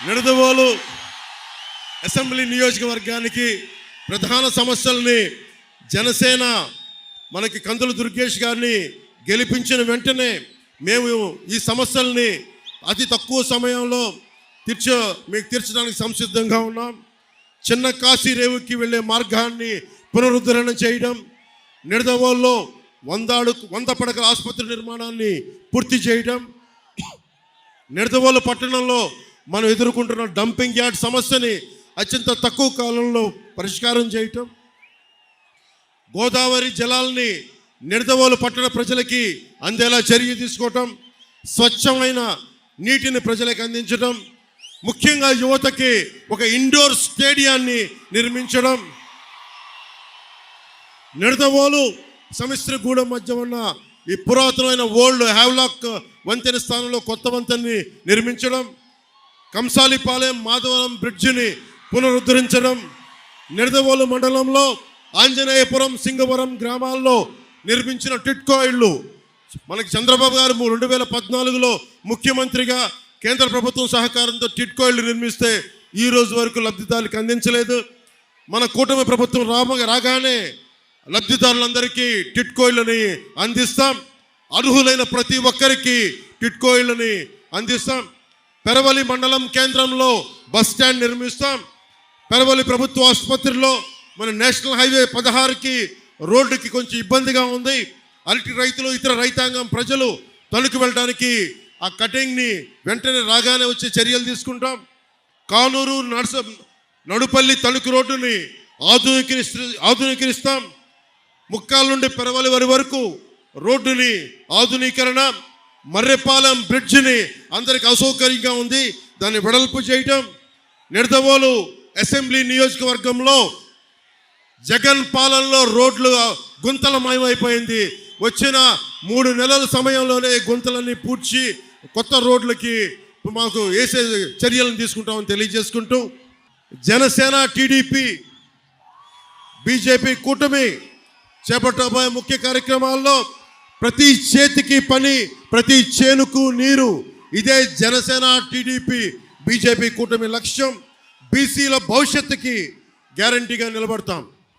Nidadavolu assembly నియోజకవర్గానికి ప్రధాన సమస్యల్ని జనసేన మనకి కందుల దుర్గేష్ గారిని గెలిపించిన వెంటనే మేము ఈ సమస్యల్ని అతి తక్కువ సమయంలో మీకు తీర్చడానికి సంసిద్ధంగా ఉన్నాం. చిన్న కాశీ రేవుకి వెళ్ళే మార్గాన్ని పునరుద్ధరణ చేయడం, నిడదవోలులో 100 పడకల ఆసుపత్రి నిర్మాణాన్ని పూర్తి చేయడం, నిడదవోలు పట్టణంలో మనం ఎదుర్కొంటున్న డంపింగ్ యార్డ్ సమస్యని అత్యంత తక్కువ కాలంలో పరిష్కారం చేయటం, గోదావరి జలాల్ని నిడదవోలు పట్టణ ప్రజలకి అందేలా చర్య తీసుకోవటం, స్వచ్ఛమైన నీటిని ప్రజలకు అందించడం, ముఖ్యంగా యువతకి ఒక ఇండోర్ స్టేడియాన్ని నిర్మించడం, నిడదవోలు సమిశ్రగూడెం మధ్య ఉన్న ఈ పురాతనమైన ఓల్డ్ హ్యావ్లాక్ వంతెన స్థానంలో కొత్త వంతెనని నిర్మించడం, కంసాలిపాలెం మాధవరం బ్రిడ్జిని పునరుద్ధరించడం, నిడదవోలు మండలంలో ఆంజనేయపురం సింగవరం గ్రామాల్లో నిర్మించిన టిట్కో ఇళ్ళు మనకి చంద్రబాబు గారు 2014లో ముఖ్యమంత్రిగా కేంద్ర ప్రభుత్వం సహకారంతో టిట్కో ఇళ్ళు నిర్మిస్తే ఈ రోజు వరకు లబ్ధిదారులకు అందించలేదు. మన కూటమి ప్రభుత్వం రాగానే లబ్ధిదారులందరికీ టిట్కో ఇళ్ళని అందిస్తాం. అర్హులైన ప్రతి ఒక్కరికి టిట్కో ఇళ్ళని అందిస్తాం. పెరవలి మండలం కేంద్రంలో బస్ స్టాండ్ నిర్మిస్తాం. పెరవలి ప్రభుత్వ ఆసుపత్రిలో మన నేషనల్ హైవే 16కి రోడ్డుకి కొంచెం ఇబ్బందిగా ఉంది. అరటి రైతులు ఇతర రైతాంగం ప్రజలు తణుకు వెళ్ళడానికి ఆ కటింగ్ని వెంటనే రాగానే వచ్చే చర్యలు తీసుకుంటాం. కానూరు నడుపల్లి తణుకు రోడ్డుని ఆధునీకరిస్తాం. ముక్కాల నుండి పెరవలి వరకు రోడ్డుని ఆధునీకరణ, మర్రెపాలెం బ్రిడ్జిని అందరికి అసౌకర్యంగా ఉంది, దాన్ని వెడల్పు చేయటం. నిడదవోలు అసెంబ్లీ నియోజకవర్గంలో జగన్ పాలనలో రోడ్లు గుంతలమయమైపోయింది. వచ్చిన 3 నెలల సమయంలోనే గుంతలన్నీ పూడ్చి కొత్త రోడ్లకి మాకు వేసే చర్యలను తీసుకుంటామని తెలియజేసుకుంటూ, జనసేన టీడీపీ బీజేపీ కూటమి చేపట్టబోయే ముఖ్య కార్యక్రమాల్లో ప్రతి చేతికి పని, ప్రతి చేనుకు నీరు, ఇదే జనసేన టీడీపీ బీజేపీ కూటమి లక్ష్యం. బీసీల భవిష్యత్తుకి గ్యారంటీగా నిలబడతాం.